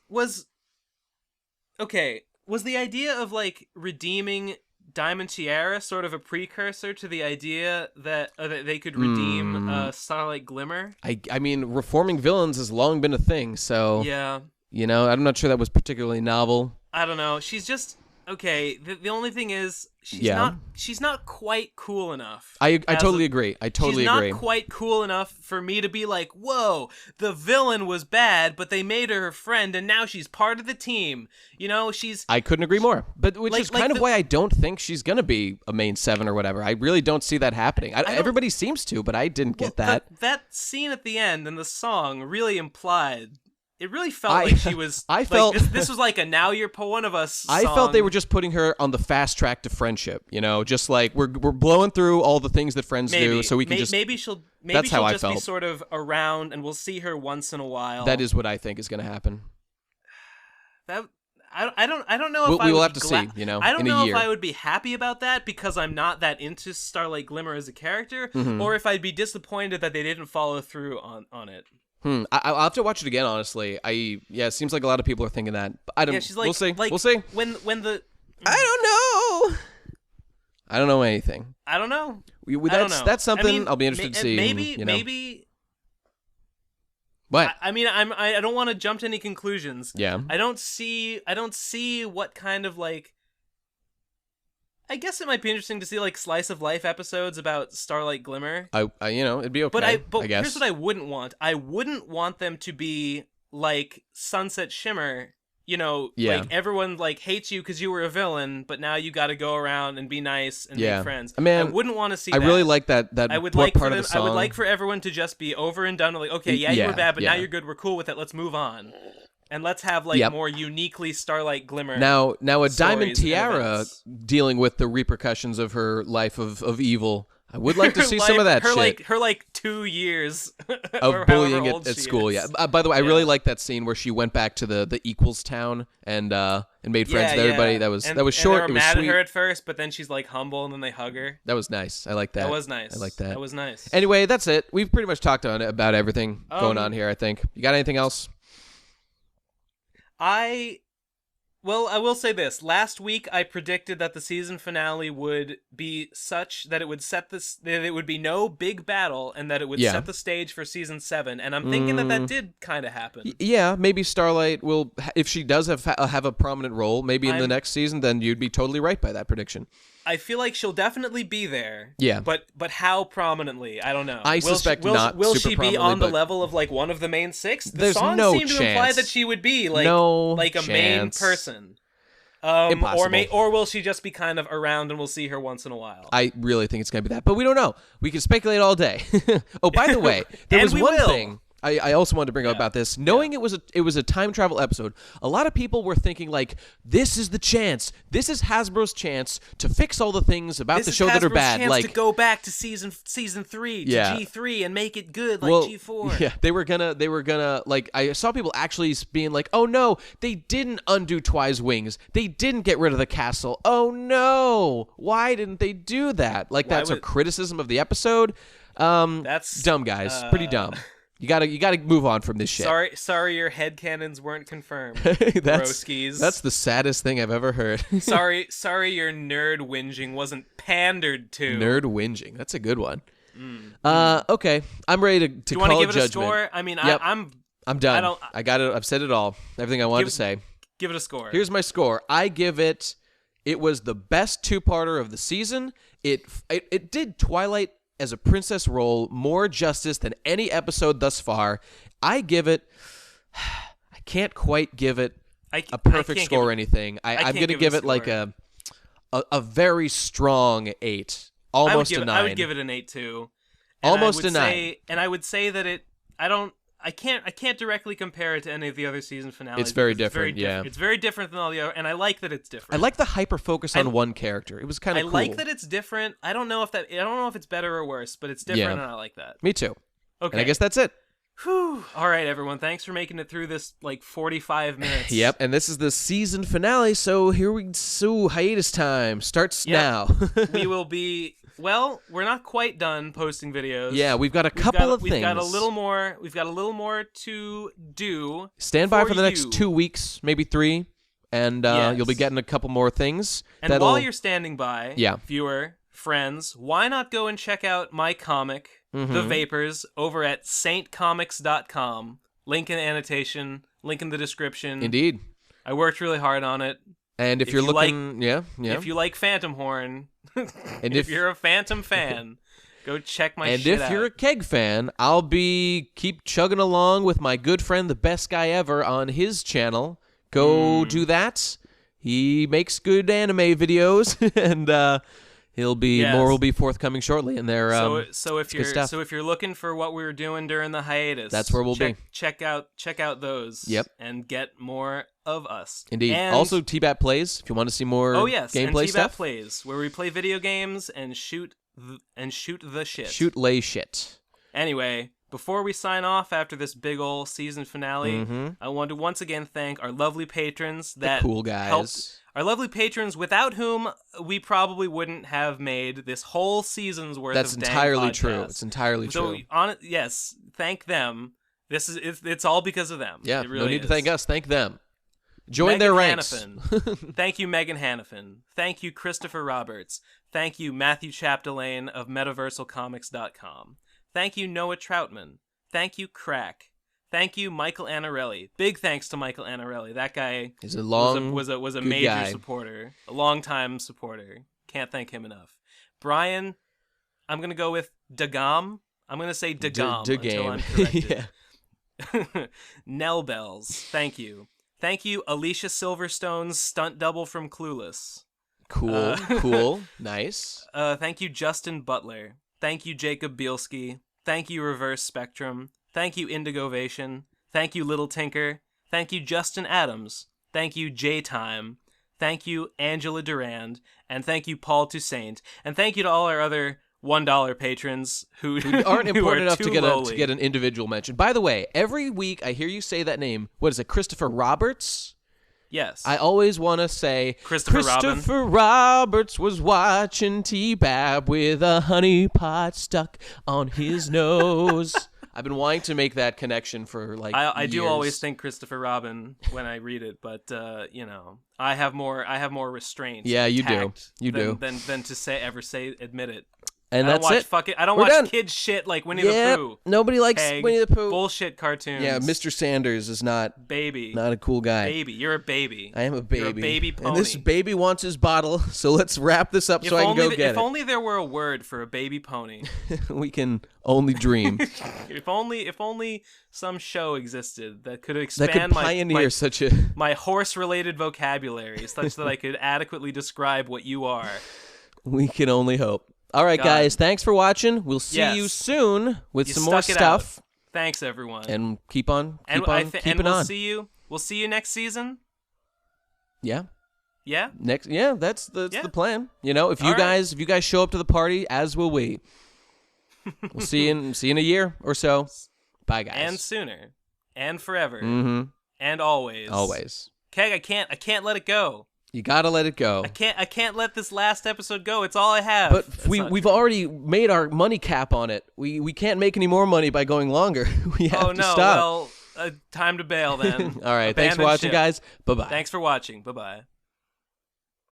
the idea of like redeeming Diamond Tiara sort of a precursor to the idea that they could redeem Starlight Glimmer? I mean, reforming villains has long been a thing, so yeah. I'm not sure that was particularly novel. I don't know. She's just okay. The only thing is she's not quite cool enough. I totally agree. She's not quite cool enough for me to be like, whoa, the villain was bad, but they made her friend, and now she's part of the team. I couldn't agree more. But which is kind of why I don't think she's gonna be a main 7 or whatever. I really don't see that happening. Everybody seems to, but I didn't get that. That scene at the end and the song really implied it really felt like she was. I felt this was like a "Now You're One of Us" song. I felt they were just putting her on the fast track to friendship. You know, just like we're blowing through all the things that friends do, so we can maybe she'll that's how I just felt. be sort of around, and we'll see her once in a while. That is what I think is going to happen. I don't know if we will have to see. You know, I don't in know a year. if I would be happy about that because I'm not that into Starlight Glimmer as a character, Mm-hmm. or if I'd be disappointed that they didn't follow through on it. I'll have to watch it again. Honestly, it seems like a lot of people are thinking that. But I don't. Yeah, she's like, we'll see. Like, we'll see. When the I don't know. I don't know anything. I don't know. That's something I'll be interested to see. Maybe. What? I don't want to jump to any conclusions. Yeah. I don't see what kind of like. I guess it might be interesting to see like slice of life episodes about Starlight Glimmer. It'd be okay. But I guess. Here's what I wouldn't want. I wouldn't want them to be like Sunset Shimmer. You know, like everyone like hates you because you were a villain, but now you got to go around and be nice and make friends. I wouldn't want to see. I that. really like that. I would part like of the song. I would like for everyone to just be over and done. Like, okay, you were bad, but now you're good. We're cool with it. Let's move on, and let's have like more uniquely Starlight Glimmer. Now a Diamond Tiara dealing with the repercussions of her life of evil. I would like to see some of that shit. Her 2 years of bullying at school. Yeah. By the way, I really like that scene where she went back to the equals town and made friends with everybody. That was short. And they were it was mad sweet. at her at first, but then she's like humble, and then they hug her. That was nice. I like that. That was nice. I like that. That was nice. Anyway, that's it. We've pretty much talked about everything going on here. I think. You got anything else? Well, I will say this. Last week, I predicted that the season finale would be such that it would that it would be no big battle, and that it would set the stage for season 7. And I'm thinking that did kind of happen. Yeah, maybe Starlight will, if she does have a prominent role, maybe in the next season, then you'd be totally right by that prediction. I feel like she'll definitely be there. Yeah. But how prominently? I don't know. I suspect not. Will super she be on the level of like one of the main 6? The song seemed to imply that she would be like a main person. Impossible. Or will she just be kind of around and we'll see her once in a while? I really think it's going to be that, but we don't know. We can speculate all day. Oh, by the way, there was one thing I also wanted to bring up about this. Knowing it was a time travel episode, a lot of people were thinking like, this is the chance. This is Hasbro's chance to fix all the things about the show that are bad. Chance like to go back to season 3 to G3 and make it good like G4. Yeah, they were gonna like. I saw people actually being like, "Oh no, they didn't undo Twi's wings. They didn't get rid of the castle. Oh no, why didn't they do that?" Like that's a criticism of the episode. That's dumb, guys. Pretty dumb. You gotta move on from this shit. Sorry, your headcanons weren't confirmed. That's broskies. the saddest thing I've ever heard. sorry, your nerd whinging wasn't pandered to. Nerd whinging. That's a good one. Okay, I'm ready to Do you call want to give it judgment. a score? I mean, yep. I'm done. I got it. I've said it all. Everything I wanted to say. Give it a score. Here's my score. I give it. It was the best 2-parter of the season. It did Twilight as a princess role more justice than any episode thus far. I give it. I can't quite give it a perfect score or anything. I'm going to give it like a very strong 8, almost a 9. I would give it an 8 too. Almost a 9. And I would say that I can't directly compare it to any of the other season finales. It's very different, yeah. It's very different than all the other, and I like that it's different. I like the hyper focus on one character. It was kind of cool. I like that it's different. I don't know if it's better or worse, but it's different, and I like that. Me too. Okay. And I guess that's it. Whew. All right, everyone. Thanks for making it through this 45 minutes. Yep, and this is the season finale, so hiatus time starts now. We will be. Well, we're not quite done posting videos. Yeah, we've got a couple of things. We've got a little more to do. Stand by for the next 2 weeks, maybe 3, and you'll be getting a couple more things. And while you're standing by, viewer, friends, why not go and check out my comic, The Vapors, over at saintcomics.com. Link in the annotation, link in the description. Indeed. I worked really hard on it. And if you're looking, if you like Phantom Horn, and if you're a Phantom fan, go check my shit out. And if you're a Keg fan, I'll keep chugging along with my good friend, the best guy ever, on his channel. Go do that. He makes good anime videos, and More will be forthcoming shortly, and they're so if you're looking for what we were doing during the hiatus, that's where we'll be. Check out those. Yep. And get more of us. Indeed. And also, TBAP Plays, if you want to see more gameplay and stuff. TBAP Plays, where we play video games and shoot the shit. Shoot lay shit. Anyway, before we sign off after this big ol' season finale, I want to once again thank our lovely patrons that cool guys. Helped. Our lovely patrons, without whom we probably wouldn't have made this whole season's worth That's of dang entirely podcasts. true. It's entirely true. Yes, thank them. It's all because of them. Yeah, it really no need is. to thank us. Thank them. Join Megan their ranks. Hannafin. Thank you, Megan Hannafin. Thank you, Christopher Roberts. Thank you, Matthew Chapdelaine of MetaversalComics.com. Thank you, Noah Troutman. Thank you, Crack. Thank you, Michael Anarelli. Big thanks to Michael Anarelli. That guy was a major guy. supporter, a long-time supporter. Can't thank him enough. Brian, I'm gonna go with Dagam. I'm gonna say Dagam until I'm corrected. Nell Bells. Thank you. Thank you, Alicia Silverstone's stunt double from Clueless. Cool, cool, nice. Thank you, Justin Butler. Thank you, Jacob Bielski. Thank you, Reverse Spectrum. Thank you, Indigovation. Thank you, Little Tinker. Thank you, Justin Adams. Thank you, J-Time. Thank you, Angela Durand. And thank you, Paul Toussaint. And thank you to all our other $1 patrons who aren't important enough to get an individual mention. By the way, every week I hear you say that name. What is it, Christopher Roberts? Yes. I always want to say Christopher Roberts was watching T-Bab with a honey pot stuck on his nose. I've been wanting to make that connection for I years. do always think Christopher Robin when I read it, but I have more restraint. Yeah, you do. Than to admit it. And I don't that's watch it. I don't We're watch done. kids shit like Winnie the Pooh. Nobody likes Peg, Winnie the Pooh. Bullshit cartoons. Yeah, Mr. Sanders is not a cool guy. Baby, you're a baby. I am a baby. You're a baby pony. And this baby wants his bottle, so let's wrap this up so I can go get it. If only there were a word for a baby pony. We can only dream. If only some show existed that could expand my horse-related vocabulary such that I could adequately describe what you are. We can only hope. All right, guys, thanks for watching. We'll see you soon with some more stuff. Thanks, everyone. And keep on. We'll see you next season. Yeah. Yeah. That's the plan. If you guys show up to the party, as will we. We'll see you in a year or so. Bye, guys. And sooner. And forever. Mm-hmm. And always. Always. Keg, I can't let it go. You gotta let it go. I can't let this last episode go. It's all I have. But we've already made our money cap on it. We can't make any more money by going longer. We have to stop. Well, time to bail then. All right. Thanks for watching, guys. Bye-bye. Thanks for watching. Bye-bye.